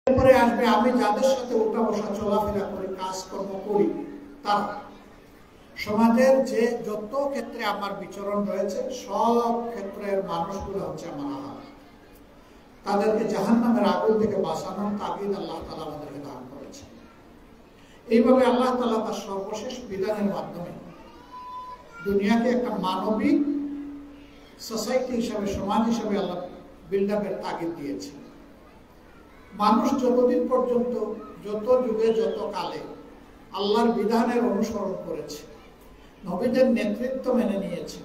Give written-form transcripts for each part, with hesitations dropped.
এরপরে আসবে আমি যাদের সাথে উঠা বসা চলাফেরা করি, কাজকর্ম করি, তারা সমাজের যে যত ক্ষেত্রে আমার বিচরণ রয়েছে সব ক্ষেত্রের মানুষগুলো হচ্ছে আমার আহার। তাদেরকে জাহান্নামের আগুন থেকে বাঁচানোর তাগিদ আল্লাহ তাআলা আমাদেরকে দান করেছেন। এইভাবে আল্লাহ তাআলা তার সর্বশেষ বিধানের মাধ্যমে দুনিয়াকে একটা মানবিক সোসাইটি হিসাবে, সমাজ হিসাবে আল্লাহ বিল্ড আপের তাগিদ দিয়েছে। মানুষ যতদিন পর্যন্ত, যত যুগে, যত কালে আল্লাহর বিধানের অনুসরণ করেছে, নবীদের নেতৃত্ব মেনে নিয়েছে,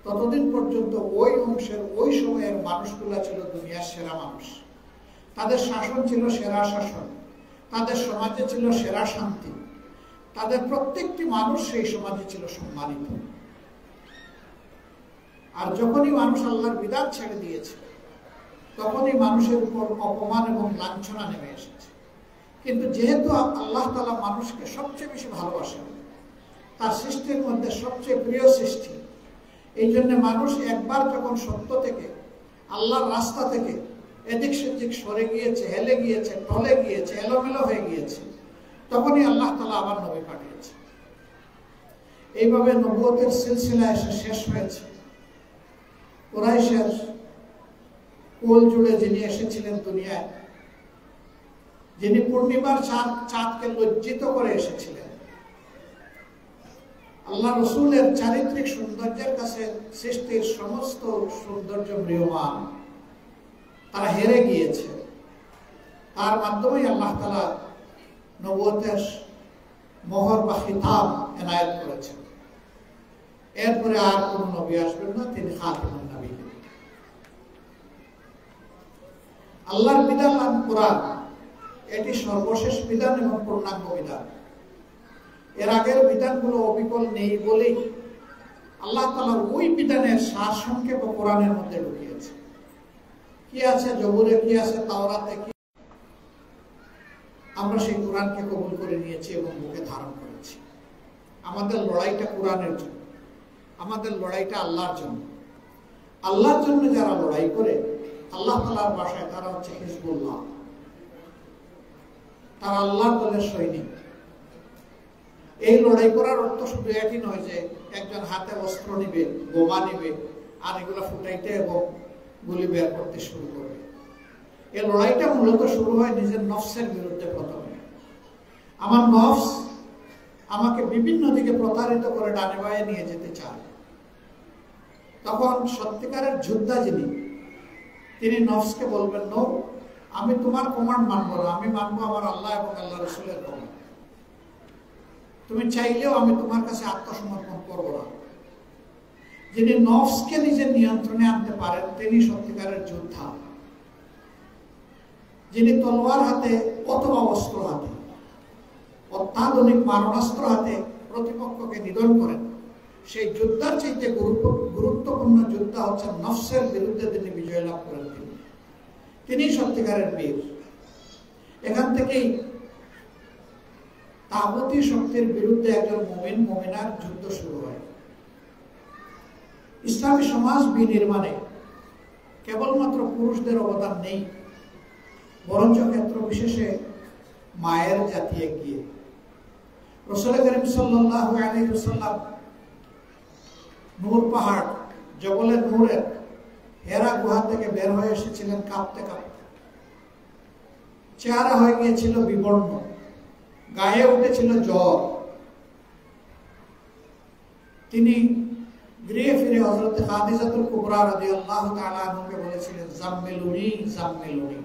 ততদিন পর্যন্ত ওই অংশের, ওই সময়ের মানুষগুলা ছিল দুনিয়ার সেরা মানুষ। তাদের শাসন ছিল সেরা শাসন, তাদের সমাজে ছিল সেরা শান্তি, তাদের প্রত্যেকটি মানুষ সেই সমাজে ছিল সম্মানিত। আর যখনই মানুষ আল্লাহর বিধান ছেড়ে দিয়েছে, তখনই মানুষের উপর অপমান এবং লাঞ্ছনা নেমে এসেছে। কিন্তু যেহেতু আল্লাহ তাআলা মানুষকে সবচেয়ে বেশি ভালোবাসেন, তার সৃষ্টির মধ্যে সবচেয়ে প্রিয় সৃষ্টি, এই জন্য মানুষ একবার যখন সত্য থেকে, আল্লাহর রাস্তা থেকে এদিক সেদিক সরে গিয়েছে, হেলে গিয়েছে, টলে গিয়েছে, এলোমেলো হয়ে গিয়েছে, তখনই আল্লাহ তাআলা আবার নবী পাঠিয়েছে। এইভাবে নবুয়তের সিলসিলা এসে শেষ হয়েছে। কুরাইশের কোল জুড়ে যিনি এসেছিলেন দুনিয়ায়, যিনি পূর্ণিমার চাঁদকে লজ্জিত করে এসেছিলেন, আল্লাহ রসুলের চারিত্রিক সৌন্দর্যের কাছে সৃষ্টির সমস্ত সৌন্দর্য ম্রিয়মান, তারা হেরে গিয়েছে। তার মাধ্যমেই আল্লাহ তাআলা নবুয়তের মোহর বা খিতাব এনায়েত করেছেন। এরপরে আর কোন নবী আসবেন না, তিনি খাতিমুন নবী। আল্লাহর বিধান নাম কোরআন, এটি সর্বশেষ বিধান এবং পূর্ণাঙ্গ বিধান। এর আগের বিধানগুলো অবিকল নেই বলেই আল্লাহ তাআলা ওই বিধানের সার সংক্ষেপ কোরআনের মধ্যে ঢুকিয়েছে। কি আছে জবুরে, কি আছে তাওরাতে, কি আমরা সেই কোরআনকে কবুল করে নিয়েছি এবং বুকে ধারণ করেছি। আমাদের লড়াইটা কোরআনের জন্য, আমাদের লড়াইটা আল্লাহর জন্য। আল্লাহর জন্য যারা লড়াই করে, আল্লাহ তাআলার ভাষায় তারা হচ্ছে হিজবুল্লাহ, তারা আল্লাহর দলের সৈনিক। এই লড়াই করার অর্থ শুধু একই নয় যে একজন হাতে অস্ত্র নিবে, বোমা নিবে, আর এগুলো ফুটাইতে এবং গুলি বের করতে শুরু করবে। এই লড়াইটা মূলত শুরু হয় নিজের নফসের বিরুদ্ধে। প্রথমে আমার নফস আমাকে বিভিন্ন দিকে প্রতারিত করে ডানে বায়ে নিয়ে যেতে চায়। তখন সত্যিকারের যোদ্ধা যিনি, তিনি নফসকে বলবেন, নো, আমি তোমার কমান্ড মানবো না, আমি মানবো আমার আল্লাহ এবং আল্লাহ রসুলের কমান্ড। তুমি চাইলেও আমি তোমার কাছে আত্মসমর্পণ করবো না। যিনি নফসকে নিজের নিয়ন্ত্রণে আনতে পারেন, তিনি সত্যিকারের যোদ্ধা। যিনি তলোয়ার হাতে অথবা অস্ত্র হাতে, অত্যাধুনিক মারণাস্ত্র হাতে প্রতিপক্ষকে নিধন করেন, সেই যোদ্ধার চাইতে গুরুত্বপূর্ণ যোদ্ধা হচ্ছেন নফসের বিরুদ্ধে তিনি বিজয় লাভ করেন। তিনি সত্যিকারের বীর। এখান থেকেই তাগুতি শক্তির বিরুদ্ধে একজন মুমিন মুমিনার যুদ্ধ শুরু হয়। ইসলামী সমাজ বিনির্মাণে কেবলমাত্র পুরুষদের অবদান নেই, বরঞ্চ ক্ষেত্র বিশেষে মায়ের জাতি এগিয়ে। রাসূল করিম সাল্লাল্লাহু আলাইহি ওয়াসাল্লাম নূর পাহাড়, জবলে নূরের হেরা গুহা থেকে বের হয়ে এসেছিলেন কাঁপতে কাঁপতে। চেহারা হয়ে গিয়েছিল বিবর্ণ, গায়ে উঠেছিল জ্বর। তিনি গৃহে ফিরে হযরত খাদিজাতুল কুবরা রাদিয়াল্লাহু তাআলা আনহাকে বলেছিলেন, জাম্মিলুনি জাম্মিলুনি,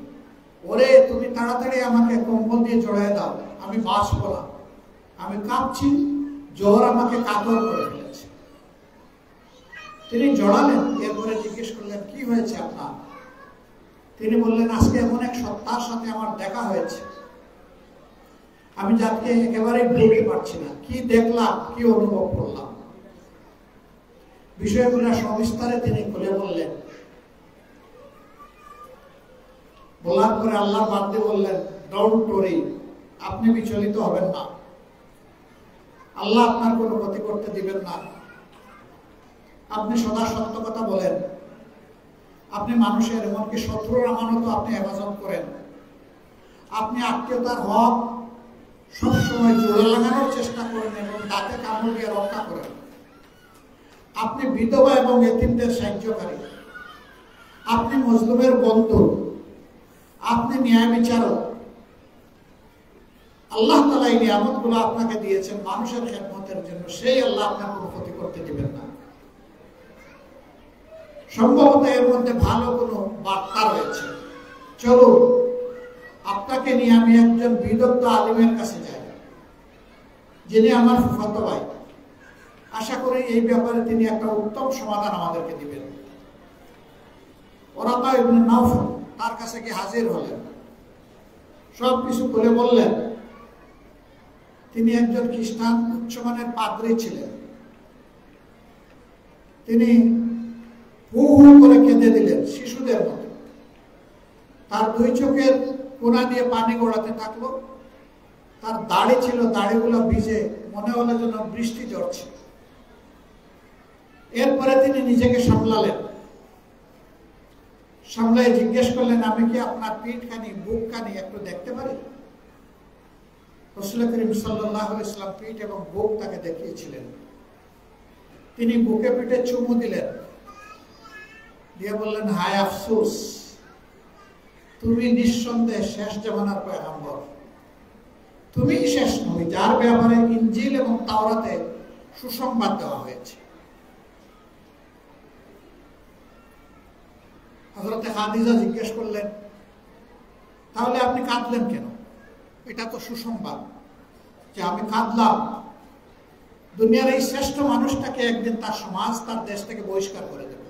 ওরে তুমি তাড়াতাড়ি আমাকে কম্বল দিয়ে জড়ায় দাও, আমি বাঁচব না, আমি কাঁপছি, জ্বর আমাকে কাতর করে ফেলেছে। তিনি জড়ালেন, এরপরে জিজ্ঞেস করলেন, কি হয়েছে আপনার? তিনি বললেন, আজকে এমন এক সত্তার সাথে আমার দেখা হয়েছে, আমি যাকে একেবারে ভুলতে পারছি না। কি দেখলাম, কি অনুভব করলাম, বিষয়গুলো সবিস্তারে তিনি খুলে বললেন। বলার পরে আল্লাহ বান্দে বললেন, ডোন্ট ওয়ারি, আপনি বিচলিত হবেন না, আল্লাহ আপনার কোনো ক্ষতি করতে দিবেন না। আপনি সদা সত্য কথা বলেন, আপনি মানুষের এমনকি শত্রুর আমানত আপনি হেফাজত করেন। আপনি আত্মীয়তার হক সবসময় জোড়া লাগানোর চেষ্টা করেন এবং দাঁতে কামড় দিয়ে রক্ষা করেন। আপনি বিধবা এবং এতিমদের সাহায্যকারী, আপনি মজলুমের বন্ধু, আপনি ন্যায় বিচারক। আল্লাহ তাআলা এই নিয়ামতগুলো আপনাকে দিয়েছেন মানুষের খেদমতের জন্য, সেই আল্লাহ আপনার কোনো ক্ষতি করতে দিবেন না। সম্ভবত এর মধ্যে ভালো কোনো বার্তা রয়েছে। চলুন আপনাকে নিয়ে আমি একজন বিদগ্ধ আলিমের কাছে যাই, যিনি আমার ফুফাতো ভাই। আশা করি এই ব্যাপারে তিনি একটা উত্তম সমাধান আমাদেরকে দিবেন। ওরাকা ইবনে নাওফল তার কাছে গিয়ে হাজির হলেন, সব কিছু খুলে বললেন। তিনি একজন খ্রিস্টান উচ্চমানের পাদ্রী ছিলেন। তিনি হু হু করে কেঁদে দিলেন শিশুদের মতো। তার দুই চোখের কোনা দিয়ে পানি গড়াতে থাকলো। তার দাড়ি ছিল, দাড়িগুলো ভিজে, মনে হলো যেন বৃষ্টি ঝরছে। এরপরে তিনি নিজেকে সামলালেন, সামলাই জিজ্ঞেস করলেন, আমি কি আপনার পিঠখানি বুকখানি একটু দেখতে পারি? রাসূল করিম সাল্লাল্লাহু আলাইহি ওয়াসাল্লাম পিঠ এবং বুক তাকে দেখিয়েছিলেন। তিনি বুকে পিঠে চুমু দিলেন, দিয়ে বললেন, হায় আফসোস, তুমি নিঃসন্দেহে শেষ জামানার পয়গম্বর। তুমি শেষ নবী যার ব্যাপারে ইনজিল এবং তাওরাতে সুসংবাদ দেওয়া হয়েছে। হযরত খাদিজা জিজ্ঞেস করলেন, তাহলে আপনি কাঁদলেন কেন? এটা তো সুসংবাদ যে আমি কাঁদলাম। দুনিয়ার এই শ্রেষ্ঠ মানুষটাকে একদিন তার সমাজ, তার দেশ থেকে বহিষ্কার করে দেবে।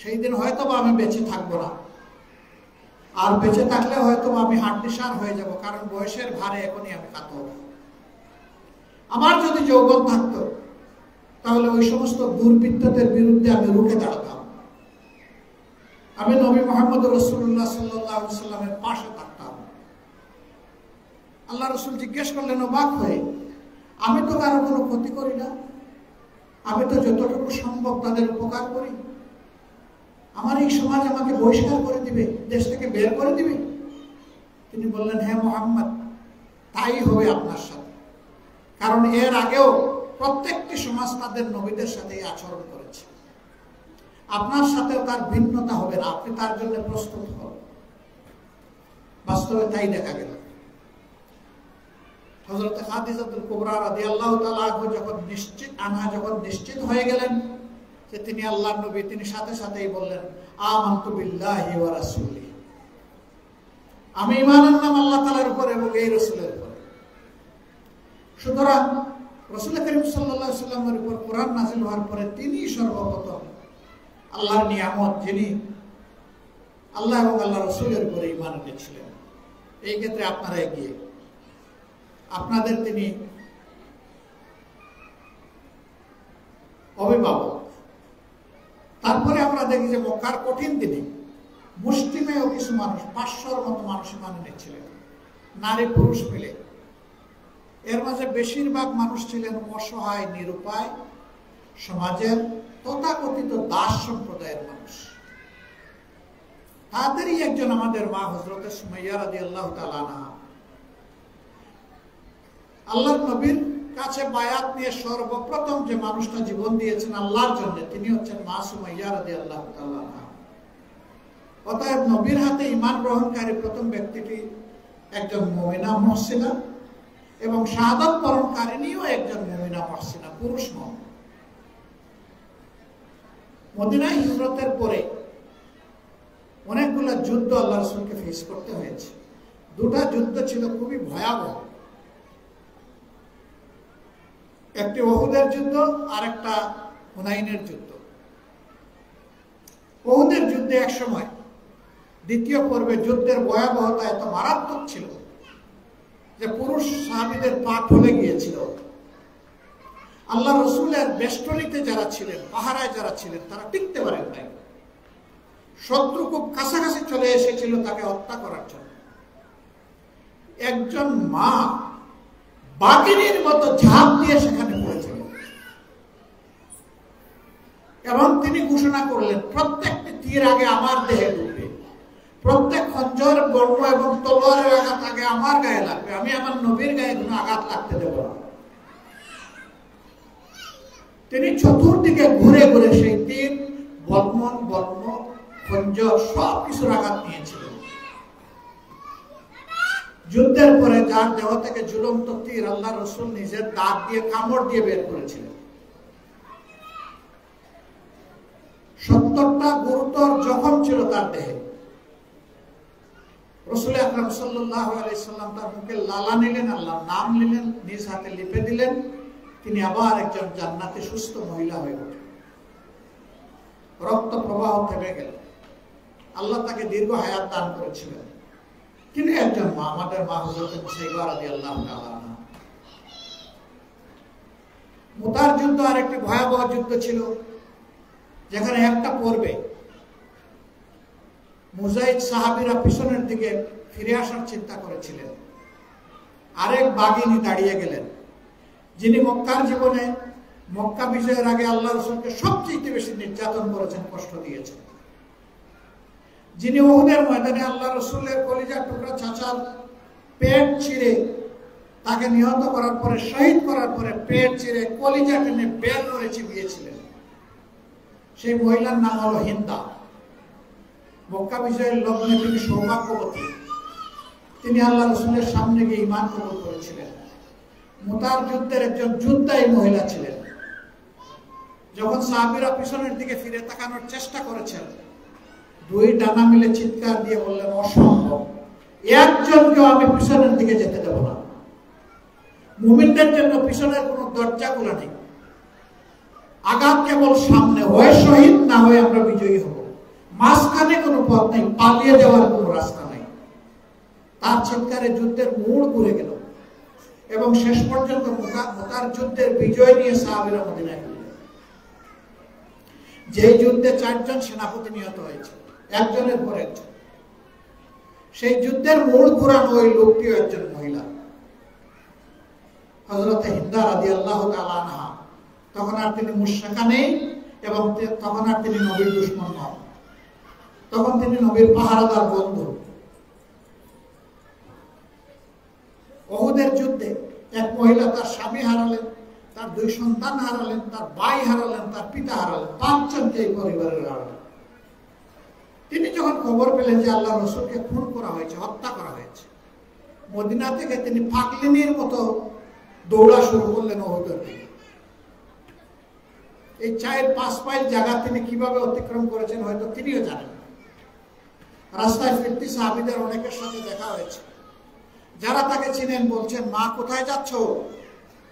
সেই দিন হয়তো আমি বেঁচে থাকবো না, আর বেঁচে থাকলে হয়তো আমি হাড্ডিসার হয়ে যাব, কারণ বয়সের ভারে এখনই আমি কাঁদব। আমার যদি যৌবন থাকতো তাহলে ওই সমস্ত দুর্বৃত্তদের বিরুদ্ধে আমি রুখে দাঁড়াতাম। আমি নবী মুহাম্মদ রাসূলুল্লাহ সাল্লাল্লাহু আলাইহি ওয়াসাল্লামের পাশে থাকতাম। আল্লাহ রাসূল জিজ্ঞেস করলেন অবাক হয়ে, আমি তো কারো কোনো ক্ষতি করি না, আমি তো যতটুকু সম্ভব তাদের উপকার করি। আমার এই সমাজ আমাকে বহিষ্কার করে দিবে, দেশ থেকে বের করে দিবে? তিনি বললেন, হ্যাঁ মুহাম্মদ, তাই হবে আপনার সাথে, কারণ এর আগেও প্রত্যেকটি সমাজ তাদের নবীদের সাথে আচরণ করেছে। আপনার সাথেও তার ভিন্নতা হবে না, আপনি তার জন্য প্রস্তুত হন। বাস্তবে তাই দেখা গেল। হযরত খাদিজাতুল কুবরা রাদিয়াল্লাহু তাআলা যখন নিশ্চিত হয়ে গেলেন যে তিনি আল্লাহর নবী, তিনি সাথে সাথেই বললেন, আমানতু বিল্লাহি ওয়া রাসূলিহি, আমি ঈমান আনলাম আল্লাহ তাআলার উপর এবং এই রাসূলের উপর। সুতরাং রাসূল করিম সাল্লাল্লাহু আলাইহি ওয়াসাল্লামের উপর কোরআন নাযিল হওয়ার পরে তিনি সর্বপ্রথম আল্লাহর নিয়ামত, যিনি আল্লাহ এবং আল্লাহ রাসূলের উপরে ঈমান এনেছিলেন। এই ক্ষেত্রে আপনারা এগিয়ে, আপনাদের তিনি অভিভাবক। তারপরে আমরা দেখি যে মক্কার কঠিন দিনে মুসলিমেও কিছু মানুষ, 500-র মতো মানুষ ঈমান এনেছিলেন, নারী পুরুষ মিলে। এর মাঝে বেশিরভাগ মানুষ ছিলেন অসহায়, নিরুপায় সমাজের তথাকথিত দাস সম্প্রদায়ের মানুষ। তাদেরই একজন আমাদের মা হযরত সুমাইয়া রাদিয়াল্লাহু তাআলা আনহা। আল্লাহর নবীর কাছে বায়াত নিয়ে সর্বপ্রথম যে মানুষটা জীবন দিয়েছেন আল্লাহর জন্য, তিনি হচ্ছেন মা সুমাইয়া রাদিয়াল্লাহু তাআলা আনহা। অতএব নবীর হাতে ঈমান গ্রহণকারী প্রথম ব্যক্তিটি একজন মুমিনা মুহসিনা, এবং শাহাদাত বরণকারিণীও একজন মুমিনা মুহসিনা, পুরুষ মুমিন। মদিনায় হিজরতের পরে অনেকগুলো যুদ্ধ আল্লাহ রাসূলকে ফেস করতে হয়েছে। দুটা যুদ্ধ ছিল খুবই ভয়াবহ, একটি উহুদের যুদ্ধ আর একটা হুনাইনের যুদ্ধ। উহুদের যুদ্ধে এক সময় দ্বিতীয় পর্বে যুদ্ধের ভয়াবহতা এত মারাত্মক ছিল যে পুরুষ সাহাবীদের পা ঢলে গিয়েছিল। আল্লাহ রাসূলের বেষ্টনীতে যারা ছিলেন, পাহারায় যারা ছিলেন, তারা টিকতে পারেন নাই। শত্রু খুব কাছাকাছি চলে এসেছিল তাকে হত্যা করার জন্য। একজন মা বাঘিনীর মতো ঝাঁপ দিয়ে সেখানে পড়েছিলেন এবং তিনি ঘোষণা করলেন, প্রত্যেকটি তীর আগে আমার দেহে ঢুকবে, প্রত্যেক খঞ্জর বর্ম এবং তলোয়ারের আঘাত আগে আমার গায়ে লাগবে, আমি আমার নবীর গায়ে কোনো আঘাত লাগতে দেব না। তিনি চতুর্দিকে ঘুরে ঘুরে সেই তীর, বর্ম, খঞ্জর সব কিছুর আঘাত নিয়েছিলেন। যুদ্ধের পরে যার দেহ থেকে ঝুলন্ত তীর আল্লাহ রসুল নিজের দাঁত দিয়ে কামড় দিয়ে বের করেছিলেন। 70টা গুরুতর জখম ছিল তার দেহে। রাসূল আকরাম সাল্লাল্লাহু আলাইহি সাল্লাম তার মুখে লালা নিলেন, আল্লাহর নাম নিলেন, নিজ হাতে লিপে দিলেন। তিনি আবার একজন জান্নাতে সুস্থ মহিলা হয়ে উঠলেন। রক্ত প্রবাহ থেমে গেল। আল্লাহ তাকে দীর্ঘ হায়াত দান করেছিলেন। তিনি একজন মা, আমাদের মা হযরত মুসাইবা রাদিয়াল্লাহু তাআলা আনহা। মুতার যুদ্ধ আরেকটি ভয়াবহ যুদ্ধ ছিল, যেখানে একটা পর্বে মুজাহিদ সাহাবীরা পিছনের দিকে ফিরে আসার চিন্তা করেছিলেন। আরেক বাগিনী দাঁড়িয়ে গেলেন, যিনি মক্কার জীবনে, মক্কা বিজয়ের আগে আল্লাহ রাসূলকে সবচেয়ে বেশি নির্যাতন করেছেন, কষ্ট দিয়েছেন, যিনি উহুদের ময়দানে আল্লাহ রাসূলের কলিজার টুকরা চাচার পেট ছিঁড়ে তাকে নিহত করার পরে, শহীদ করার পরে পেট ছিঁড়ে কলিজা টেনে বের করে চিবিয়েছিলেন, সেই মহিলার নাম হলো হিন্দা। মক্কা বিজয়ের লগ্নে তিনি সৌভাগ্যবতী। তিনি আল্লাহ রাসূলের সামনে গিয়ে ঈমান কবুল করেছিলেন। মুতার যুদ্ধের একজন যোদ্ধাই মহিলা ছিলেন। যখন সাহাবীরা পিছনের দিকে ফিরে তাকানোর চেষ্টা করেছেন, দুই ডানা মিলে চিৎকার দিয়ে বললেন, অসম্ভব, একজনকেও আমি পিছনের দিকে যেতে দেব না। মুমিনদের জন্য পিছনের কোনো দরজাগুলো নেই, আঘাত কেবল সামনে, হয় শহীদ না হয় আমরা বিজয়ী হব। মাঝখানে কোনো পথ নেই, পালিয়ে যাওয়ার কোনো রাস্তা নেই। তার চিৎকারে যুদ্ধের মোড় ঘুরে গেল এবং শেষ পর্যন্ত মুতার যুদ্ধের বিজয় নিয়ে সাহাবীরা মদিনায় ফিরলেন। যে যুদ্ধে 4 জন সেনাপতি নিহত হয়েছে, একজনের পর একজন। সেই যুদ্ধের মোড় ঘুরানো ওই লোকটিও একজন মহিলা, হযরত হিন্দা রাদিয়াল্লাহু তাআলা আনহা। তখন আর তিনি মুশরিকা নেই এবং তখন আর তিনি নবীর দুশমন নন, তখন তিনি নবীর পাহারাদার বন্ধু। উহুদের যুদ্ধে এক মহিলা তার স্বামী হারালেন, তার 2 সন্তান হারালেন, তার ভাই হারালেন, তার পিতা হারালেন, 5 জনকে এই পরিবারের হারালেন। তিনি যখন খবর পেলেন যে আল্লাহ রাসূলকে খুন করা হয়েছে, হত্যা করা হয়েছে, মদিনা থেকে তিনি পাগলিনীর মতো দৌড়া শুরু করলেন উহুদের দিকে। এই 4-5 মাইল জায়গা তিনি কিভাবে অতিক্রম করেছেন হয়তো তিনিও জানেন। রাস্তায় ফিরতি সাহাবীদের অনেকের সাথে দেখা হয়েছে। যারা তাকে চিনেন বলছেন, মা কোথায় যাচ্ছ?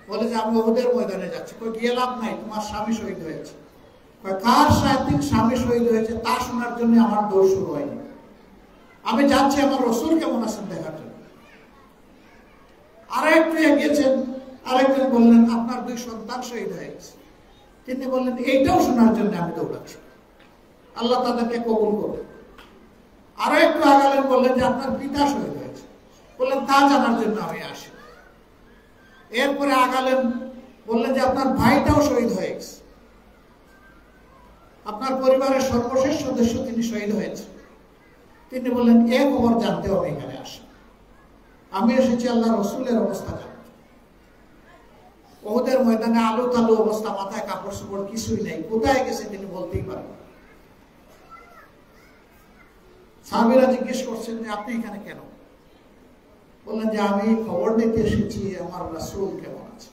বলে যে আমি উহুদের ময়দানে যাচ্ছি। কই গিয়ে লাভ নাই, তোমার স্বামী শহীদ হয়েছে। কই কার স্বামী শহীদ হয়েছে তা শোনার জন্য আমার দৌড় শুরু হয়নি, আমি যাচ্ছি আমার রাসূল কেমন আছেন দেখার জন্য। আর একটু এগিয়েছেন, আরেকজন বললেন আপনার 2 সন্তান শহীদ হয়েছে। তিনি বললেন এইটাও শোনার জন্য আমি দৌড়াচ্ছি, আল্লাহ তাদেরকে কবুল করবে। আরো একটু আগালেন, বললেন যে আপনার পিতা শহীদ হয়েছে, বললেন তা জানার জন্য আমি আসি। এরপরে আগালেন, বললেন যে আপনার ভাইটাও শহীদ হয়ে গেছে, আপনার পরিবারের সর্বশেষ সদস্য তিনি শহীদ হয়েছে। তিনি বললেন এ খবর জানতেও আমি এখানে আসি, আমি এসেছি আল্লাহ রাসূলের অবস্থা জানতে। উহুদের ময়দানে আলু তালু অবস্থা, মাথায় কাপড় চোপড় কিছুই নেই, কোথায় গেছে তিনি বলতেই পারবেন। সাহাবীরা জিজ্ঞেস করছেন যে আপনি এখানে কেন? বললেন যে আমি খবর নিতে এসেছি আমার রাসূল কেমন আছে।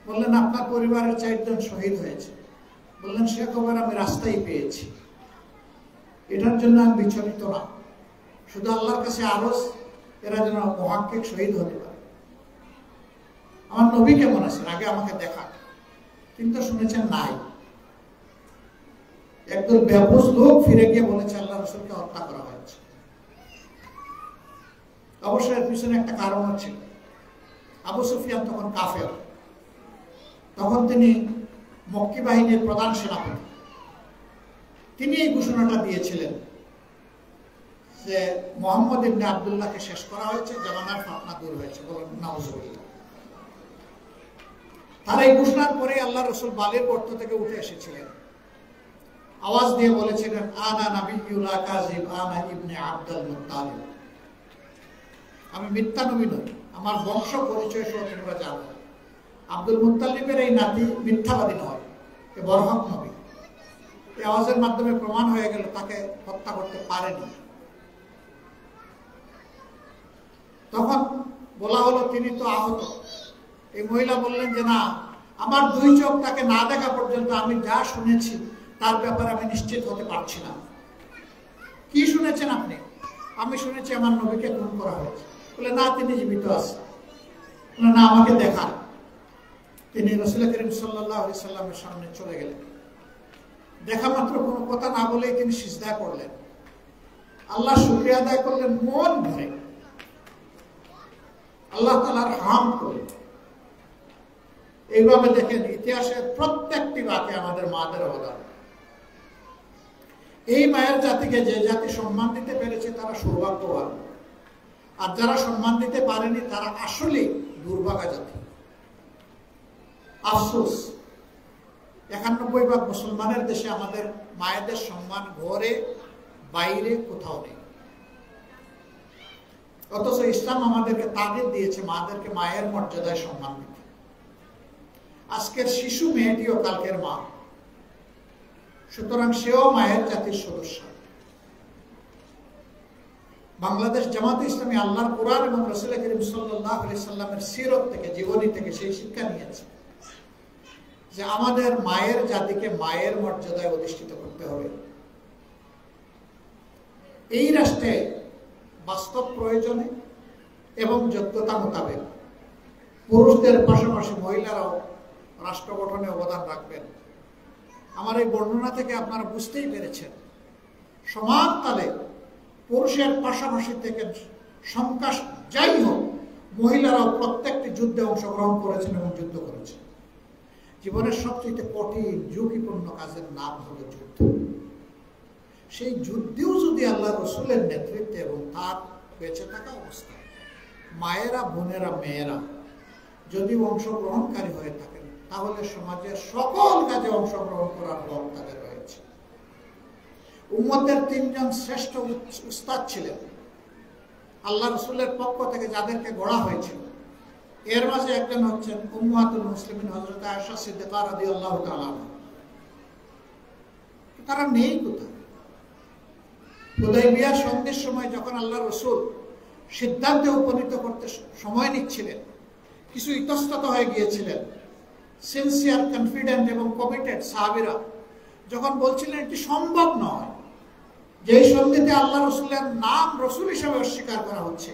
বললেন আপনার পরিবারের 4 জন শহীদ হয়েছে। বললেন সে খবর আমি রাস্তায় পেয়েছি, এটার জন্য আমি বিচলিত না, শুধু আল্লাহর কাছে আরজ এরা যেন মুহাক্কিক শহীদ হতে পারে। আমার নবী কেমন আছেন আগে আমাকে দেখা, কিন্তু শুনেছেন নাই। একদল বেবুজ লোক ফিরে গিয়ে বলেছে আল্লাহ রাসূলকে হত্যা করা হয়েছে। অবশ্যই এর পিছনে একটা কারণ ছিল। আবু সুফিয়ান তখন কাফের, তখন তিনি মক্কি বাহিনীর প্রধান সেনাপতি। তিনি এই ঘোষণাটা দিয়েছিলেন যে মুহাম্মদ ইবনে আব্দুল্লাহকে শেষ করা হয়েছে, জামানার ফাতনা দূর হয়েছে। বলেন নাউজুবিল্লাহ। তার এই ঘোষণার পরে আল্লাহ রাসূল বালির গর্ত থেকে উঠে এসেছিলেন। আওয়াজ দিয়ে বলেছিলেন, আনা নাবিয়্যুল লা কাযিব, আনা ইবনে আব্দুল মুত্তালিব। আমি মিথ্যা নবী নই, আমার বংশ পরিচয় সহ তোমরা জানো। আব্দুল মুত্তালিবের এই নাতি মিথ্যাবাদী নয়, এ বরহক নবী। এই আওয়াজের মাধ্যমে প্রমাণ হয়ে গেল তাকে হত্যা করতে পারেনি। তখন বলা হলো তিনি তো আহত। এই মহিলা বললেন যে না, আমার দুই চোখ তাকে না দেখা পর্যন্ত আমি যা শুনেছি তার ব্যাপারে আমি নিশ্চিত হতে পারছি না। কি শুনেছেন আপনি? আমি শুনেছি আমার নবীকে খুন করা হয়েছে। বলে না, তিনি জীবিত আছেন। না, আমাকে দেখান। তিনি রাসূল করিম সাল্লাল্লাহু আলাইহি সাল্লামের সামনে চলে গেলেন। দেখা মাত্র কোনো কথা না বলেই তিনি সিজদায় পড়লেন, আল্লাহ শুকরিয়া আদায় করলেন মন ভরে, আল্লাহ তাআলার হামদ করলেন। এইভাবে দেখেন ইতিহাসের প্রত্যেকটি বাক্যে আমাদের মাদের অবদান। এই মায়ের জাতিকে যে জাতি সম্মান দিতে পেরেছে তারা সৌভাগ্যবান, আর যারা সম্মান দিতে পারেনি তারা আসলে দুর্ভাগা জাতি। আফসোস, ৯১% মুসলমানের দেশে আমাদের মায়েদের সম্মান ঘরে বাইরে কোথাও নেই। অথচ ইসলাম আমাদেরকে তাগিদ দিয়েছে মাদেরকে মায়ের মর্যাদায় সম্মান দিতে। আজকের শিশু মেয়েটিও কালকের মা, সুতরাং সেও মায়ের জাতির সদস্য। বাংলাদেশ জামাতে ইসলামী আল্লাহর কোরআন এবং রাসূল করিম সাল্লাল্লাহু আলাইহি সাল্লামের সিরত থেকে, জীবনী থেকে সেই শিক্ষা নিয়েছে যে আমাদের মায়ের জাতিকে মায়ের মর্যাদায় অধিষ্ঠিত করতে হবে। এই রাষ্ট্রে বাস্তব প্রয়োজনে এবং যোগ্যতা মোতাবেক পুরুষদের পাশাপাশি মহিলারাও রাষ্ট্র গঠনে অবদান রাখবেন। আমার এই বর্ণনা থেকে আপনারা বুঝতেই পেরেছেন, সমান তালে পুরুষের পাশাপাশি থেকে সংখ্যা যাই হোক, মহিলারাও প্রত্যেকটি যুদ্ধে অংশগ্রহণ করেছেন এবং যুদ্ধ করেছেন। জীবনের সবচেয়ে কঠিন ঝুঁকিপূর্ণ কাজের নাম হলো যুদ্ধ। সেই যুদ্ধেও যদি আল্লাহ রসুলের নেতৃত্বে এবং তার বেঁচে থাকা অবস্থায় মায়েরা, বোনেরা, মেয়েরা যদি অংশগ্রহণকারী হয়ে থাকেন, তাহলে সমাজের সকল কাজে অংশগ্রহণ করার হক তাদের রয়েছে। উম্মতের ৩ জন শ্রেষ্ঠ উস্তাদ ছিলেন আল্লাহ রসুলের পক্ষ থেকে, যাদেরকে গড়া হয়েছিল। এর মাঝে একজন হচ্ছেন উম্মাতুল মুসলিমিন হযরত আয়েশা সিদ্দিকা রাদিয়াল্লাহু তাআলা। তারা নেই কোথায়? হুদায়বিয়া সন্ধির সময় যখন আল্লাহ রসুল সিদ্ধান্তে উপনীত করতে সময় নিচ্ছিলেন, কিছু ইতস্তত হয়ে গিয়েছিলেন। সিনসিয়ার, কনফিডেন্ট এবং কমিটেড সাহাবীরা যখন বলছিলেন এটি সম্ভব নয়, যে এই সন্ধিতে আল্লাহ রসুলের নাম রসুল হিসাবে অস্বীকার করা হচ্ছে,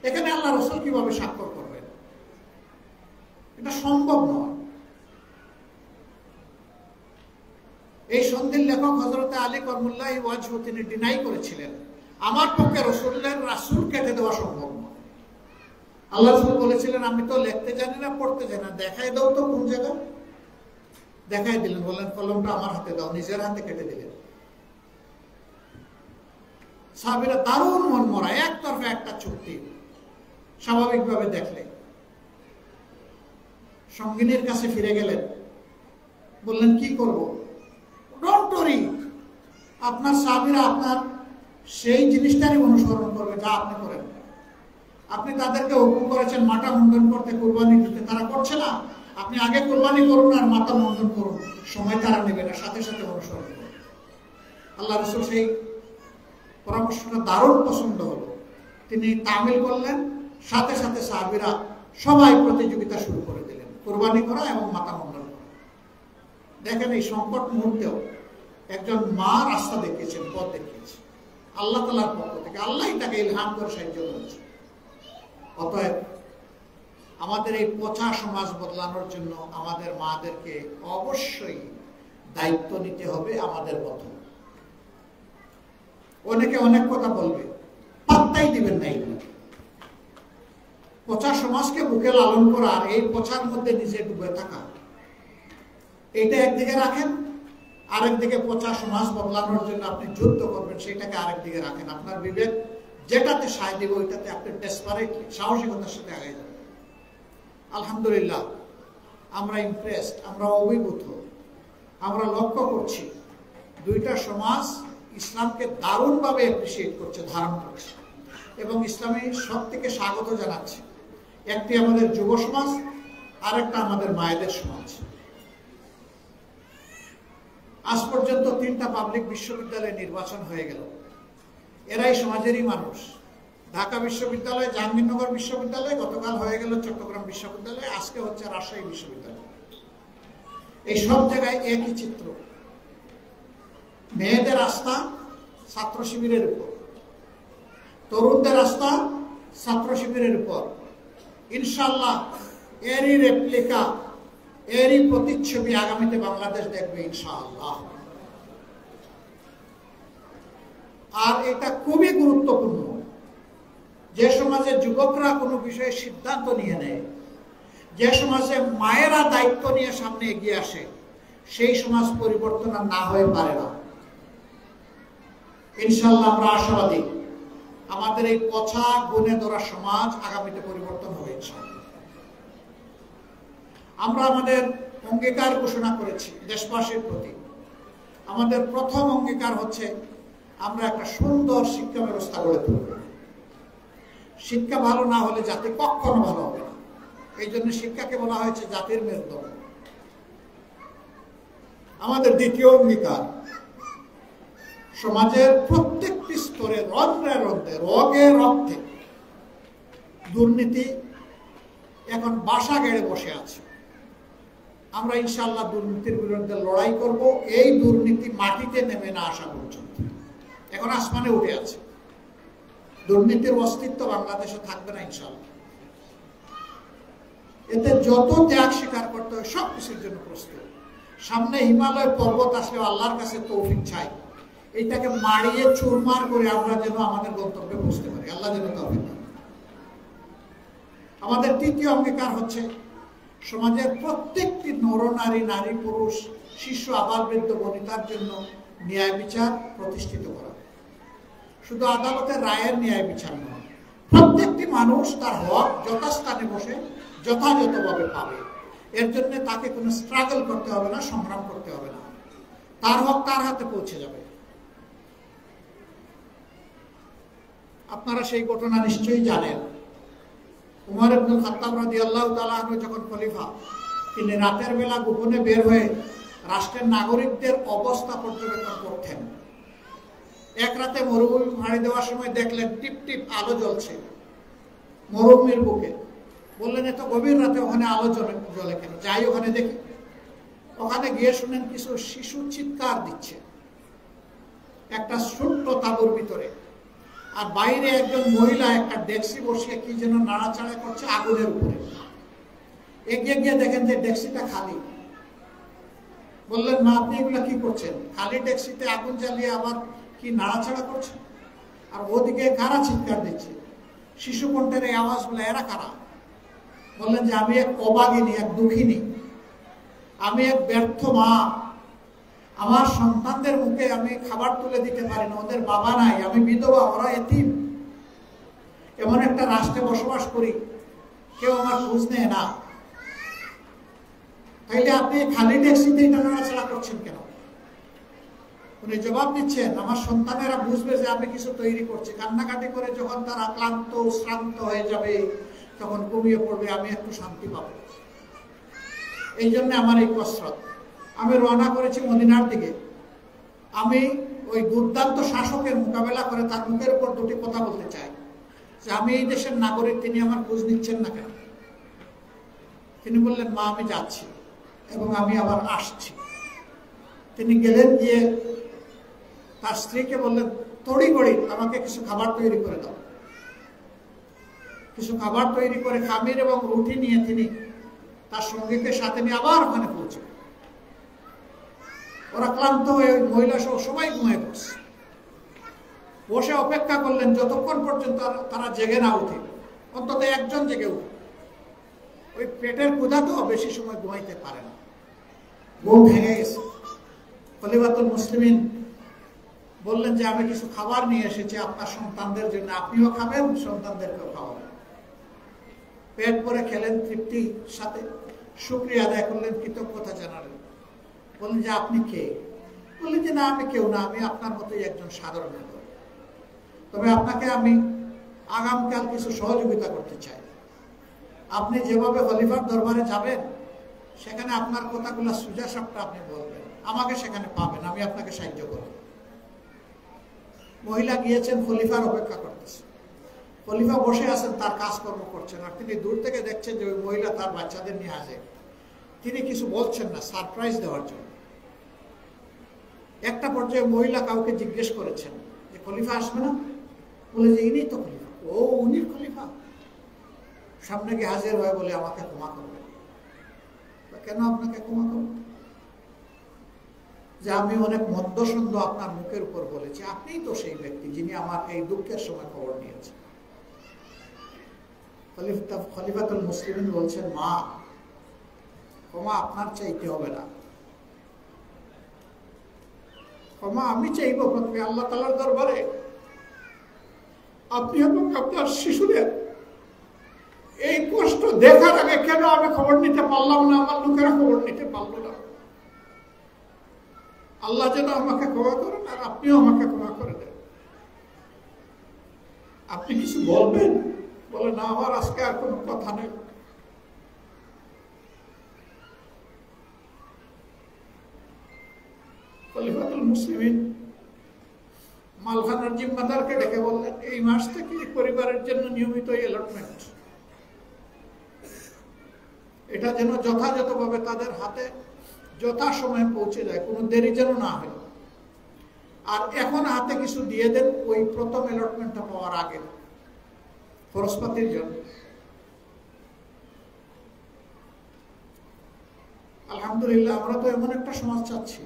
এখানে আল্লাহ রসুল কিভাবে স্বাক্ষর করবেন? এটা সম্ভব নয়। এই সন্ধির লেখক হযরত আলী করমুল্লাহ ওয়াজহু তিনি ডিনাই করেছিলেন, আমার পক্ষে রসুলের রাসূল কেটে দেওয়া সম্ভব নয়। আল্লাহ রসুল বলেছিলেন, আমি তো লিখতে জানি না, পড়তে জানি না, দেখাই দাও তো কোন জায়গা। দেখাই দিলেন, বললেন কলমটা আমার হাতে দাও, নিজের হাতে কেটে দিলেন। সাহাবীরা দারুণ মন মরা, একতরফা একটা চুক্তি। স্বাভাবিকভাবে দেখলে সঙ্গিনীর কাছে ফিরে গেলেন, বললেন কি করব? ডোন্ট ওয়ারি, আপনার সাহাবীরা আপনার সেই জিনিসটারই অনুসরণ করবে যা আপনি করেন। আপনি তাদেরকে হুকুম করেছেন মাথা মুন্ডন করতে, কুরবানি দিতে, তারা করছে না। আপনি আগে কুরবানি করুন আর মাথা মুন্ডন করুন, সময় তারা নেবে না, সাথে সাথে অনুসরণ করুন। আল্লাহ রাসূল সেই পরামর্শটা দারুণ পছন্দ হলো, তিনি তামিল করলেন। সাথে সাথে সাহাবীরা সবাই প্রতিযোগিতা শুরু করে দিলেন, কুরবানি করা এবং মাথা মুন্ডন করা। দেখেন এই সংকট মুহূর্তেও একজন মা রাস্তা দেখিয়েছেন, পথ দেখিয়েছেন আল্লাহ তাআলার পক্ষ থেকে। আল্লাহই তাকে ইলহাম করে সাহায্য করেছে। অতএব আমাদের এই পচা সমাজ বদলানোর জন্য আমাদের মাদেরকে অবশ্যই দায়িত্ব নিতে হবে আমাদের মতো। অনেকে অনেক কথা বলবে, পাত্তাই দিবেন না। এগুলো পচা সমাজকে বুকে লালন করা আর এই পচার মধ্যে নিজে ডুবে থাকা, এইটা একদিকে রাখেন। আরেকদিকে পচা সমাজ বদলানোর জন্য আপনি যুদ্ধ করবেন, সেটাকে আরেকদিকে রাখেন। আপনার বিবেক যেটাতে সায় দেবে ওইটাতে আপনি ডেসপারেটলি, সাহসিকতার সাথে আগে যাবেন। আলহামদুলিল্লাহ, আমরা ইমপ্রেসড, আমরা অভিভূত। আমরা লক্ষ্য করছি দুইটা সমাজ ইসলামকে দারুণভাবে অ্যাপ্রিসিয়েট করছে, ধারণ করছে এবং ইসলামী সব থেকে স্বাগত জানাচ্ছে। একটি আমাদের যুব সমাজ, আরেকটা আমাদের মায়েদের সমাজ। আজ পর্যন্ত 3টা পাবলিক বিশ্ববিদ্যালয় নির্বাচন হয়ে গেল, এরাই সমাজেরই মানুষ। ঢাকা বিশ্ববিদ্যালয়, জাহাঙ্গীরনগর বিশ্ববিদ্যালয়, গতকাল হয়ে গেল চট্টগ্রাম বিশ্ববিদ্যালয়, আজকে হচ্ছে রাজশাহী বিশ্ববিদ্যালয়। এই সব জায়গায় একই চিত্র। মেয়েদের আস্থা ছাত্র শিবিরের উপর, তরুণদের আস্থা ছাত্র শিবিরের উপর। ইনশাআল্লাহ এরই রেপ্লিকা, এরই প্রতিচ্ছবি আগামীতে বাংলাদেশ দেখবে ইনশাআল্লাহ। আর এটা খুবই গুরুত্বপূর্ণ, যে সমাজে যুবকরা কোনো বিষয়ে সিদ্ধান্ত নিয়ে নেয়, যে সমাজে মায়েরা দায়িত্ব নিয়ে সামনে এগিয়ে আসে, সেই সমাজ পরিবর্তন আর না হয়ে পারে না। ইনশাআল্লাহ আমরা আশাবাদী, আমাদের এই পচা গুণে ধরা সমাজ আগামীতে পরিবর্তন হবে ইনশাআল্লাহ। আমরা আমাদের অঙ্গীকার ঘোষণা করেছি দেশবাসীর প্রতি। আমাদের প্রথম অঙ্গীকার হচ্ছে আমরা একটা সুন্দর শিক্ষা ব্যবস্থা গড়ে তুলব। শিক্ষা ভালো না হলে জাতি কখনো ভালো হবে না। এই জন্য শিক্ষাকে বলা হয়েছে জাতির মেরুদণ্ড। আমাদের দ্বিতীয় অঙ্গীকার, সমাজের প্রত্যেকটি স্তরে রন্ধ্রে রন্ধ্রে, রগে রক্তে দুর্নীতি এখন বাসা গেড়ে বসে আছে। আমরা ইনশাআল্লাহ দুর্নীতির বিরুদ্ধে লড়াই করব, এই দুর্নীতি মাটিতে নেমে না আসা পর্যন্ত। এখন আসমানে উঠে আছে, দুর্নীতির অস্তিত্ব বাংলাদেশে থাকবে না ইনশাআল্লাহ। এতে যত ত্যাগ স্বীকার করতে হয় সব কিছুর জন্য প্রস্তুত। সামনে হিমালয় পর্বত আসলে আল্লাহর কাছে তৌফিক চাই, এইটাকে মারিয়ে চুরমার করে আমরা যেন আমাদের গন্তব্যে পৌঁছতে পারি, আল্লাহ যেন তৌফিক দেন। আমাদের তৃতীয় অঙ্গীকার হচ্ছে সমাজের প্রত্যেকটি নরনারী, নারী পুরুষ, শিশু, আবাল বৃদ্ধ বনিতার জন্য ন্যায় বিচার প্রতিষ্ঠিত করা। শুধু আদালতের রায়ের ন্যায় বিচার নয়, প্রত্যেকটি মানুষ তার হক যথাস্থানে বসে যথাযথভাবে পাবে। এর জন্য তাকে কোনো স্ট্রাগল করতে হবে না, সংগ্রাম করতে হবে না, তার হক তার হাতে পৌঁছে যাবে। আপনারা সেই ঘটনা নিশ্চয়ই জানেন। উমর ইবনুল খাত্তাব রাদিয়াল্লাহু তাআলা আনহু যখন খলিফা, তিনি রাতের বেলা গোপনে বের হয়ে রাষ্ট্রের নাগরিকদের অবস্থা পর্যবেক্ষণ করতেন। এক রাতে মরুভূমি পাড়ি দেওয়ার সময় দেখলেন টিপ টিপ আলো জ্বলছে মরুভূমির বুকে। বললেন এত গভীর রাতে ওখানে আলো জ্বলে কেন, যাই ওখানে দেখি। ওখানে গিয়ে শুনেন কিছু শিশু চিৎকার দিচ্ছে একটা ছোট্ট তাঁবুর ভিতরে, আর বাইরে একজন মহিলা একটা ডেক্সি বসিয়ে কি যেন নাড়াচাড়া করছে আগুনের উপরে। এগিয়ে গিয়ে দেখেন যে ডেক্সিটা খালি। বললেন মা, আপনি এগুলা কি করছেন? খালি ডেক্সিতে আগুন জ্বালিয়ে আবার কি নাড়াচাড়া করছে? আর ওদিকে কারা চিৎকার দিচ্ছে? শিশু কণ্ঠের এই আওয়াজগুলো, এরা কারা? বললেন যে আমি এক অভাগিনী, এক দুঃখিনী, আমি এক ব্যর্থ মা। আমার সন্তানদের মুখে আমি খাবার তুলে দিতে পারি না, ওদের বাবা নাই, আমি বিধবা, ওরা এতিম। এমন একটা রাষ্ট্রে বসবাস করি, কেউ আমার খোঁজ নেয় না। তাইলে আপনি খালি ট্যাক্সিতে এটা নাড়াচাড়া করছেন কেন? উনি জবাব দিচ্ছেন, আমার সন্তানেরা বুঝবে যে আমি কিছু তৈরি করছি। কান্নাকাটি করে যখন তারা ক্লান্ত শ্রান্ত হয়ে যাবে, তখন ঘুমিয়ে পড়বে, আমি একটু শান্তি পাবো। এই জন্য আমার এই কসরত। আমি রওনা করেছি মদিনার দিকে। আমি ওই দুর্দান্ত শাসকের মোকাবেলা করে তার মুখের উপর দুটি কথা বলতে চাই যে আমি এই দেশের নাগরিক, তিনি আমার খোঁজ নিচ্ছেন না কেন? তিনি বললেন, মা আমি যাচ্ছি এবং আমি আবার আসছি। তিনি গেলেন, গিয়ে তার স্ত্রীকে বললেন, তড়িঘড়ি আমাকে কিছু খাবার তৈরি করে দাও। কিছু খাবার তৈরি করে খামির এবং রুটি নিয়ে তিনি তার সঙ্গীকে সাথে নিয়ে আবার ওখানে পৌঁছে। ওরা ক্লান্ত হয়ে মহিলা সহ সবাই ঘুমিয়ে পড়ছে। বসে অপেক্ষা করলেন যতক্ষণ পর্যন্ত তারা জেগে না উঠে, অন্তত একজন জেগে উঠে। ওই পেটের ক্ষুধা তো বেশি সময় ঘুমাইতে পারে না, ঘুম ভেঙে গেছে। খলিফাতুল মুসলিমিন বললেন যে আমি কিছু খাবার নিয়ে এসেছি আপনার সন্তানদের জন্য, আপনিও খাবেন, সন্তানদেরকেও খাওয়াবেন। পেট ভরে খেলেন তৃপ্তির সাথে, শুকরিয়া আদায় করলেন, কৃতজ্ঞতা জানালেন। বললেন যে আপনি কে? বলি যে না, আমি কেউ না, আমি আপনার মতোই একজন সাধারণ লোক। তবে আপনাকে আমি আগামীকাল কিছু সহযোগিতা করতে চাই। আপনি যেভাবে খলিফার দরবারে যাবেন, সেখানে আপনার কথাগুলো সোজা সাপটা আপনি বলবেন, আমাকে সেখানে পাবেন, আমি আপনাকে সাহায্য করব। মহিলা গিয়েছেন, খলিফার অপেক্ষা করতেছে। খলিফা বসে আছেন, তার কাজকর্ম করছেন, আর তিনি দূর থেকে দেখছেন যে ওই মহিলা তার বাচ্চাদের নিয়ে আসে। তিনি কিছু বলছেন না, সারপ্রাইজ দেওয়ার জন্য। একটা পর্যায়ে মহিলা কাউকে জিজ্ঞেস করেছেন যে খলিফা আসবে না? বলে যে ইনি তো খলিফা। ও, উনি খলিফা? সামনে গিয়ে হাজির হয়ে বলে আমাকে ক্ষমা করবেন। কেন আপনাকে ক্ষমা করবেন? যে আমি অনেক মন্দসন্দ আপনার মুখের উপর বলেছি, আপনিই তো সেই ব্যক্তি যিনি আমার এই দুঃখের সময় খবর নিয়েছেন। খলিফাতুল মুসলিমিন বলছেন, মা, ক্ষমা আপনার চাইতে হবে না, ক্ষমা আমি চাইব প্রথমে আল্লাহ তাআলার দরবারে। আপনি এবং আপনার শিশুদের এই কষ্ট দেখার আগে কেন আমি খবর নিতে পারলাম না, আমার লোকেরা খবর নিতে পারলো না? আল্লাহ যেন আমাকে ক্ষমা করেন, আর আপনিও আমাকে ক্ষমা করে দেন। আপনি কিছু বলবেন? বলে না, আমার আজকে আর কোনো কথা নেই। খলিফাতুল মুসলিমিন মালখানার জিম্মাদারকে ডেকে বললেন, এই মাস থেকে পরিবারের জন্য নিয়মিত অ্যালটমেন্ট, এটা যেন যথাযথভাবে তাদের হাতে যথাসময়ে পৌঁছে যায়, কোনো দেরি যেন না হয়। আর এখন হাতে কিছু দিয়ে দেন ওই প্রথম অ্যালটমেন্টটা পাওয়ার আগে, খরচপাতির জন্য। আলহামদুলিল্লাহ, আমরা তো এমন একটা সমাজ চাচ্ছি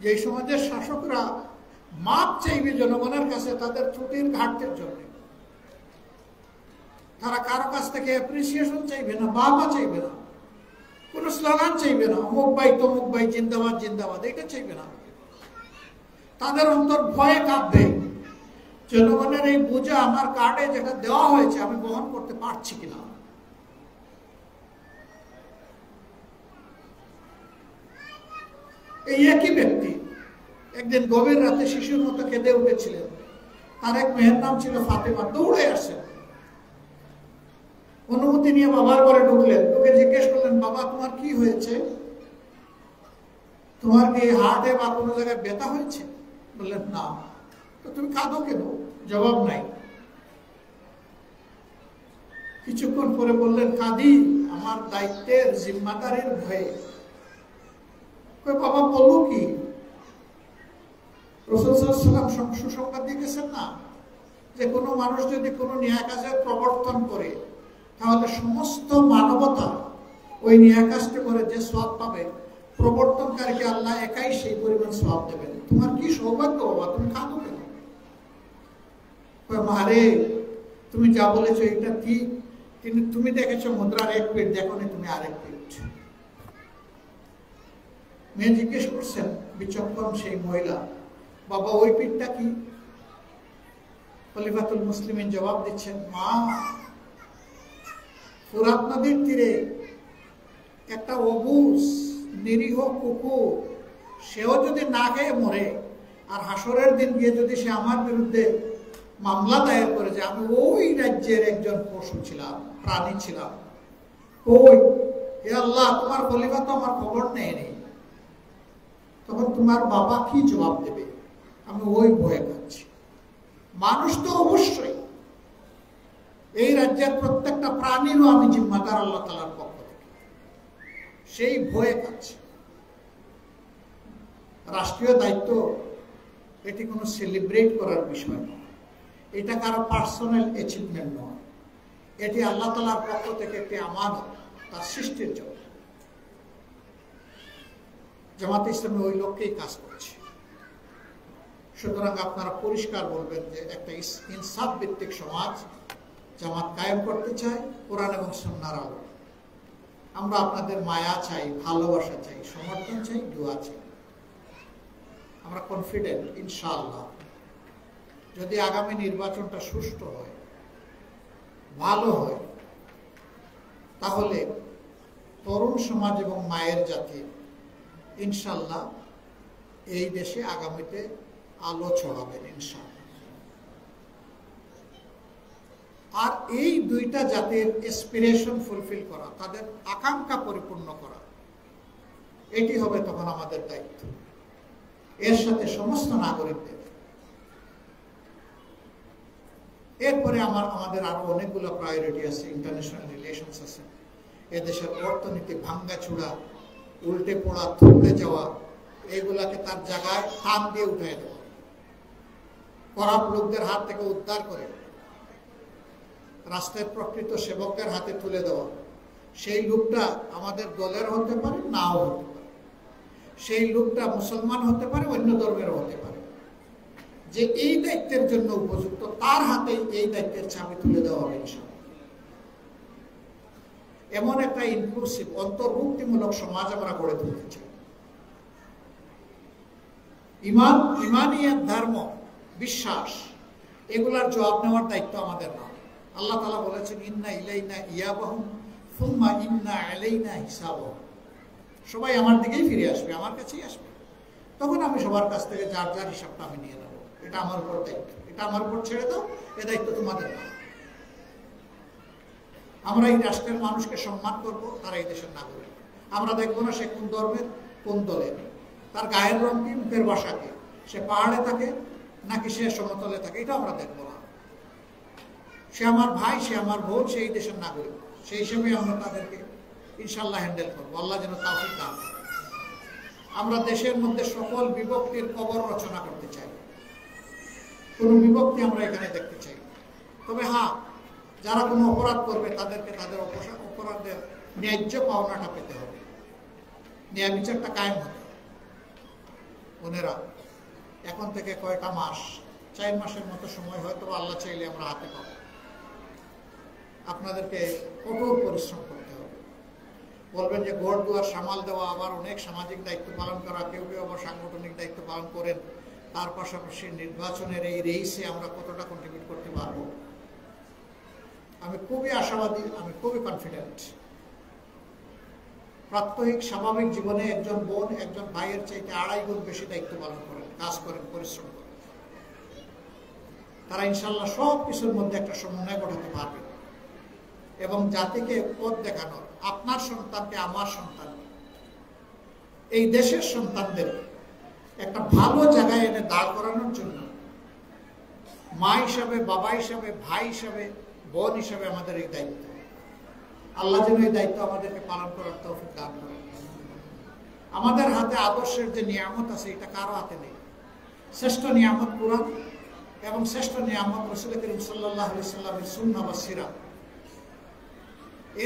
যে সমাজের শাসকরা মাপ চাইবে জনগণের কাছে তাদের ত্রুটির ঘাটতির জন্য। তারা কারো কাছ থেকে অ্যাপ্রিসিয়েশন চাইবে না, বাবা চাইবে না, কোনো স্লোগান চাইবে না, অমুক ভাই তমুক ভাই জিন্দাবাদ জিন্দাবাদ, এটা চাইবে না। তাদের অন্তর ভয়ে কাঁপবে, জনগণের এই বোঝা আমার কার্ডে যেটা দেওয়া হয়েছে আমি বহন করতে পারছি কিনা। এই একই ব্যক্তি একদিন গভীর রাতে শিশুর মতো কেঁদে উঠেছিলেন। তার এক মেয়ের নাম ছিল ফাতেমা। দৌড়ে আসেন, অনুমতি নিয়ে বাবার ঘরে ঢুকলেন, তোকে জিজ্ঞেস করলেন, বাবা তোমার কি হয়েছে? তোমার কি হার্টে বা কোনো জায়গায় ব্যথা হয়েছে? বললেন না। তো তুমি কাঁদো কেন? জবাব নাই। কিছুক্ষণ পরে বললেন, কাঁদি আমার দায়িত্বের জিম্মাদারির ভয়ে। বাবা বললো কি? রাসূল সাল্লাল্লাহু আলাইহি ওয়াসাল্লাম সুসংবাদ দিয়ে গেছেন না যে কোনো মানুষ যদি কোনো ন্যায় কাজের প্রবর্তন করে তাহলে সমস্ত মানবতা ওই ন্যায় কাজটা করে যে সওয়াব পাবে, প্রবর্তনকারীকে আল্লাহ একাই সেই পরিমাণ সওয়াব দেবেন। তোমার কি সৌভাগ্য বাবা, তুমি কাঁদো কেন? মারে, তুমি যা বলেছো এটা ঠিক, কিন্তু তুমি দেখেছো মুদ্রার এক পিঠ, দেখো নি তুমি আরেক পিঠ। মেয়ে জিজ্ঞেস করছেন, বিচক্ষণ সেই মহিলা, বাবা ওই পিঠটা কি? খলিফাতুল মুসলিমিন জবাব দিচ্ছেন, মা, ফুরাত নদীর তীরে একটা অবুজ নিরীহ কুকুর, সেও যদি না খেয়ে মরে আর হাসরের দিন গিয়ে যদি সে আমার বিরুদ্ধে মামলা দায়ের করে যে আমি ওই রাজ্যের একজন পশু ছিলাম, প্রাণী ছিলাম, ওই হে আল্লাহ তোমার খলিফা তো আমার খবর নেয়নি, তখন তোমার বাবা কি জবাব দেবে? আমি ওই ভয়ে পাচ্ছি। মানুষ তো অবশ্যই, এই রাজ্যের প্রত্যেকটা প্রাণীরও আমি জিম্মাদার আল্লাহ তাআলার পক্ষ থেকে, সেই ভয়ে পাচ্ছি। রাষ্ট্রীয় দায়িত্ব এটি কোনো সেলিব্রেট করার বিষয় নয়, এটা কারো পার্সোনাল অ্যাচিভমেন্ট নয়, এটি আল্লাহ তাআলার পক্ষ থেকে একটি আমানত, তার সৃষ্টির জন্য। জামাতে ইসলামী ওই লক্ষ্যেই কাজ করছে। সুতরাং আপনারা পরিষ্কার বলবেন যে একটা ইনসাফ ভিত্তিক সমাজ জামাত কায়েম করতে চায় কোরআন এবং সুন্নাহর আলো। আমরা আপনাদের মায়া চাই, ভালোবাসা চাই, সমর্থন চাই, দোয়া চাই। আমরা কনফিডেন্ট ইনশাআল্লাহ যদি আগামী নির্বাচনটা সুষ্ঠু হয়, ভালো হয়, তাহলে তরুণ সমাজ এবং মায়ের জাতি ইনশাআল্লাহ এই দেশে আগামীতে আলো ছড়াবেন ইনশাআল্লাহ। আর এই দুইটা জাতির এসপিরেশন ফুলফিল করা, তাদের আকাঙ্ক্ষা পরিপূর্ণ করা, এটি হবে তখন আমাদের দায়িত্ব, এর সাথে সমস্ত নাগরিকদের। এরপরে আমাদের আরো অনেকগুলো প্রায়োরিটি আছে, ইন্টারন্যাশনাল রিলেশনস আছে, এদেশের অর্থনীতি ভাঙ্গাচুরা, উল্টে পড়া, থমকে যাওয়া, এইগুলাকে তার জায়গায় টান দিয়ে উঠাই দেওয়া, করাপ্ট লোকদের হাত থেকে উদ্ধার করে রাষ্ট্রের প্রকৃত সেবকদের হাতে তুলে দেওয়া। সেই লোকটা আমাদের দলের হতে পারে, নাও হতে পারে, সেই লোকটা মুসলমান হতে পারে, অন্য ধর্মেরও হতে পারে, যে এই দায়িত্বের জন্য উপযুক্ত, তার হাতে এই দায়িত্বের চাবি তুলে দেওয়া হবে ইনশাআল্লাহ। এমন একটা ইনক্লুসিভ অন্তর্ভুক্তিমূলক সমাজ আমরা গড়ে তুলতে চাই। ইমানিয়াত, ধর্ম, বিশ্বাস, এগুলার জবাব নেওয়ার দায়িত্ব আমাদের না। আল্লাহ তাআলা বলেছেন, ইন্না ইলাইনা ইয়াবাহুম সুম্মা ইন্না আলাইনা হিসাবাহুম। সবাই আমার দিকেই ফিরে আসবে, আমার কাছেই আসবে, তখন আমি সবার কাছ থেকে যার যার হিসাবটা আমি নিয়ে নেবো। এটা আমার উপর দায়িত্ব, এটা আমার উপর ছেড়ে দাও, এ দায়িত্ব তোমাদের না। আমরা এই রাষ্ট্রের মানুষকে সম্মান করব, তারা এই দেশের নাগরিক। আমরা দেখবো না সে কোন ধর্মের, কোন দলের, তার গায়ের রং কি, মুখের ভাষা কি, সে পাহাড়ে থাকে নাকি সে সমতলে থাকে, এটা আমরা দেখবো না। সে আমার ভাই, সে আমার বোন, সে এই দেশের নাগরিক, সেই হিসেবে আমরা তাদেরকে ইনশাল্লাহ হ্যান্ডেল করবো, আল্লাহ যেন তাওফিক দান করেন। আমরা দেশের মধ্যে সকল বিভক্তির কবর রচনা করতে চাই, কোন বিভক্তি আমরা এখানে দেখতে চাই। তবে হ্যাঁ, যারা কোনো অপরাধ করবে তাদেরকে তাদের অপরাধের ন্যায্য পাওনাটা পেতে হবে, ন্যায় বিচারটা কায়েম হবে। বোনেরা, এখন থেকে কয়টা মাস, 4 মাসের মতো সময় হয়তো আল্লাহ চাইলে আমরা হাতে পাবো। আপনাদেরকে কঠোর পরিশ্রম করতে হবে। বলবেন যে ঘর দুয়ার সামাল দেওয়া, আবার অনেক সামাজিক দায়িত্ব পালন করা, কেউ কেউ আবার সাংগঠনিক দায়িত্ব পালন করেন, তার পাশাপাশি নির্বাচনের এই রেইসে আমরা কতটা কন্ট্রিবিউট করতে পারবো। আমি খুবই আশাবাদী, আমি খুবই কনফিডেন্ট। প্রাত্যহিক স্বাভাবিক জীবনে একজন বোন একজন ভাইয়ের চাইতে 2.5 গুণ বেশি দায়িত্ব পালন করেন, কাজ করেন, পরিশ্রম করেন। তারা ইনশাল্লাহ সব কিছুর মধ্যে একটা সমন্বয় ঘটাতে পারবে এবং জাতিকে পথ দেখানোর, আপনার সন্তানকে, আমার সন্তান, এই দেশের সন্তানদের একটা ভালো জায়গায় এনে দাঁড় করানোর জন্য মা হিসাবে, বাবা হিসাবে, ভাই হিসাবে, বোন হিসাবে আমাদের এই দায়িত্ব। আল্লাহ যেন এই দায়িত্ব আমাদেরকে পালন করার তৌফিক দান করেন। আমাদের হাতে আদর্শের যে নিয়ামত আছে, এটা কারো হাতে নেই। শ্রেষ্ঠ নিয়ামত কুরআন এবং শ্রেষ্ঠ নিয়ামত রাসূল করিম সাল্লাল্লাহু আলাইহি সাল্লামের সুন্নাহ বা সিরাত।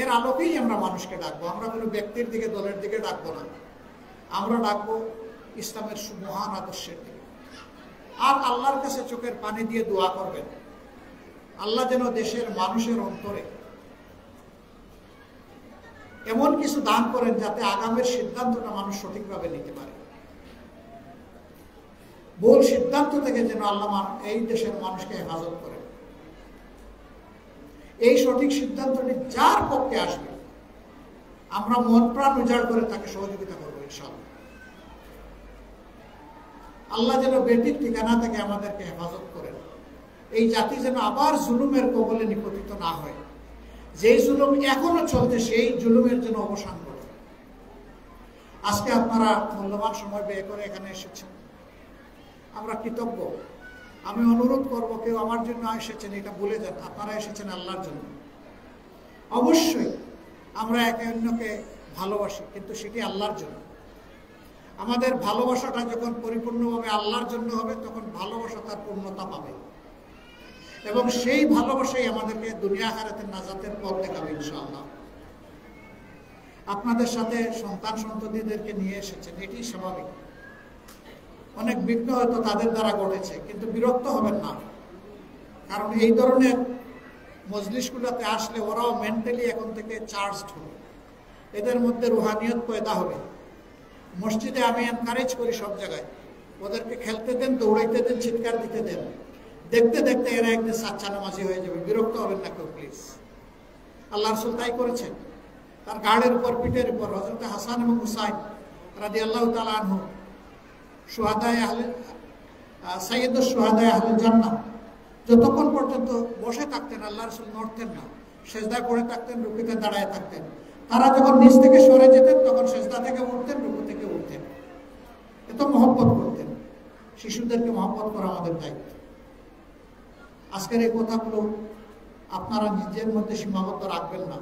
এর আলোকেই আমরা মানুষকে ডাকবো। আমরা কোনো ব্যক্তির দিকে, দলের দিকে ডাকবো না, আমরা ডাকবো ইসলামের মহান আদর্শের দিকে। আর আল্লাহর কাছে চোখের পানি দিয়ে দোয়া করবেন, আল্লাহ যেন দেশের মানুষের অন্তরে এমন কিছু দান করেন যাতে আগামের সিদ্ধান্তটা মানুষ সঠিকভাবে নিতে পারে। ভুল সিদ্ধান্ত থেকে যেন আল্লাহ এই দেশের মানুষকে হেফাজত করেন। এই সঠিক সিদ্ধান্তটি যার পক্ষে আসবে, আমরা মন প্রাণ উজাড় করে তাকে সহযোগিতা করবো ইনশাআল্লাহ। আল্লাহ যেন বেটির ঠিকানা থেকে আমাদেরকে হেফাজত করেন। এই জাতি যেন আবার জুলুমের কবলে নিপতিত না হয়। যেই জুলুম এখনো চলছে, সেই জুলুমের জন্য অবসান করে। আজকে আপনারা মূল্যবান সময় ব্যয় করে এখানে এসেছেন, আমরা কৃতজ্ঞ। আমি অনুরোধ করব, কেউ আমার জন্য এসেছেন এটা ভুলে যান, আপনারা এসেছেন আল্লাহর জন্য। অবশ্যই আমরা একে অন্যকে ভালোবাসি, কিন্তু সেটি আল্লাহর জন্য। আমাদের ভালোবাসাটা যখন পরিপূর্ণভাবে আল্লাহর জন্য হবে, তখন ভালোবাসা তার পূর্ণতা পাবে এবং সেই ভালোবাসাই আমাদেরকে দুনিয়া আখিরাতের নাজাতের পথ দেখাবে ইনশাআল্লাহ। আপনাদের সাথে সন্তান সন্ততিদেরকে নিয়ে এসেছেন, এটি স্বাভাবিক। অনেক বিঘ্ন হয়তো তাদের দ্বারা ঘটেছে, কিন্তু বিরক্ত হবেন না, কারণ এই ধরনের মজলিসগুলোতে আসলে ওরাও মেন্টালি এখন থেকে চার্জড হবে, এদের মধ্যে রুহানিয়ত পয়দা হবে। মসজিদে আমি এনকারেজ করি সব জায়গায়, ওদেরকে খেলতে দেন, দৌড়াইতে দেন, চিৎকার দিতে দেন, দেখতে দেখতে এরা একদিন সাচ্চা নামাজি হয়ে যাবে। বিরক্ত হবেন না কেউ প্লিজ। আল্লাহ রাসূল তাই করেছেন। তার গাড়ির উপর, পিঠের উপর হযরত হাসান এবং হুসাইন রাদিয়াল্লাহু তাআলা আনহু সুহাদায়ে আহলে সাইয়্যিদুশ সুহাদায়ে আহলে জান্নাহ যতক্ষণ পর্যন্ত বসে থাকতেন আল্লাহ রাসূল নড়তেন না, সেজদায় পড়ে থাকতেন, রুকুতে দাঁড়ায় থাকতেন। তারা যখন নিচ থেকে সরে যেতেন তখন সেজদা থেকে উঠতেন, রুকু থেকে উঠতেন। এত মহব্বত করতেন। শিশুদেরকে মহব্বত করা আমাদের দায়িত্ব। আজকের এই কথাগুলো আপনারা নিজের মধ্যে সীমাবদ্ধ রাখবেন না।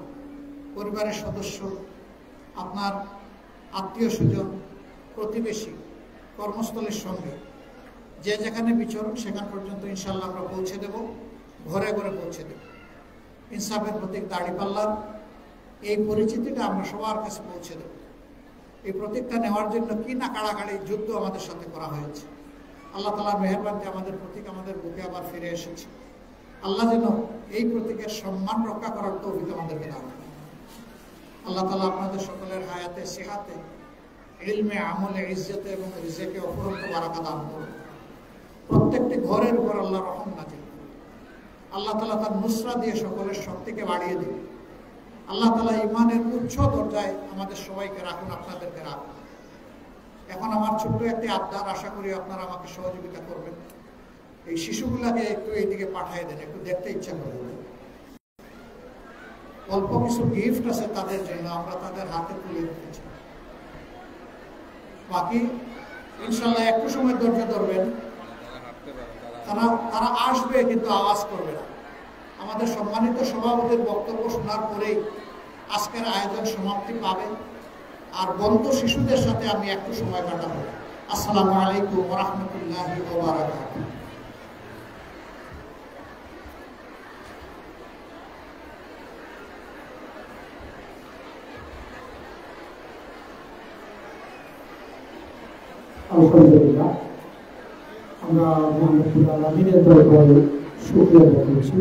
পরিবারের সদস্য, আপনার আত্মীয় স্বজন, প্রতিবেশী, কর্মস্থলের সঙ্গে যে যেখানে বিচরণ সেখান পর্যন্ত ইনশাল্লাহ আমরা পৌঁছে দেব, ঘরে ঘরে পৌঁছে দেব। ইনসাফের প্রতীক দাড়িপাল্লার এই পরিচিতিটা আমরা সবার কাছে পৌঁছে দেব। এই প্রতীকটা নেওয়ার জন্য কি না কাড়াকাড়ি যুদ্ধ আমাদের সাথে করা হয়েছে। আল্লাহ তাআলার মেহেরবানিতে আমাদের প্রতীক আমাদের বুকে আবার ফিরে এসেছে। আল্লাহ যেন এই প্রতীকের সম্মান রক্ষা করার তৌফিক আমাদেরকে দান করেন। আল্লাহ তাআলা আপনাদের সকলের হায়াতে, সেহাতে, ইলমে, আমলে, ইজ্জতে এবং রিজেকে অপরন্ত বারাকা দান করুন। প্রত্যেকটি ঘরের উপর আল্লাহ রহম নাজিল করুন। আল্লাহ তাআলা তার নুসরা দিয়ে সকলের শক্তিকে বাড়িয়ে দিন। আল্লাহ তাআলা ইমানের উচ্চ দরজায় আমাদের সবাইকে রাখুন, আপনাদেরকে রাখুন। এখন আমার ছোট্ট একটি আবদার, আশা করি আপনারা আমাকে সহযোগিতা করবেন। এই শিশুগুলাকে একটু এইদিকে পাঠিয়ে দেন, একটু দেখতে ইচ্ছা করে। অল্প কিছু গিফট আছে তাদের জন্য, আমরা তাদের হাতে তুলে দিতে চাই। বাকি ইনশাল্লাহ একটু সময় ধৈর্য ধরবেন। তারা আসবে কিন্তু আওয়াজ করবে না। আমাদের সম্মানিত সভাপতির বক্তব্য শোনার পরেই আজকের আয়োজন সমাপ্তি পাবে। আর বন্ধ শিশুদের সাথে আমি একটু সময় কাটাবো। আসসালামু আলাইকুম ওয়া রাহমাতুল্লাহি ওয়া বারাকাতুহু। আলহামদুলিল্লাহ, আমরা মহান রব্বুল আলামিনের দরবারে শুকরিয়া আদায় করছি।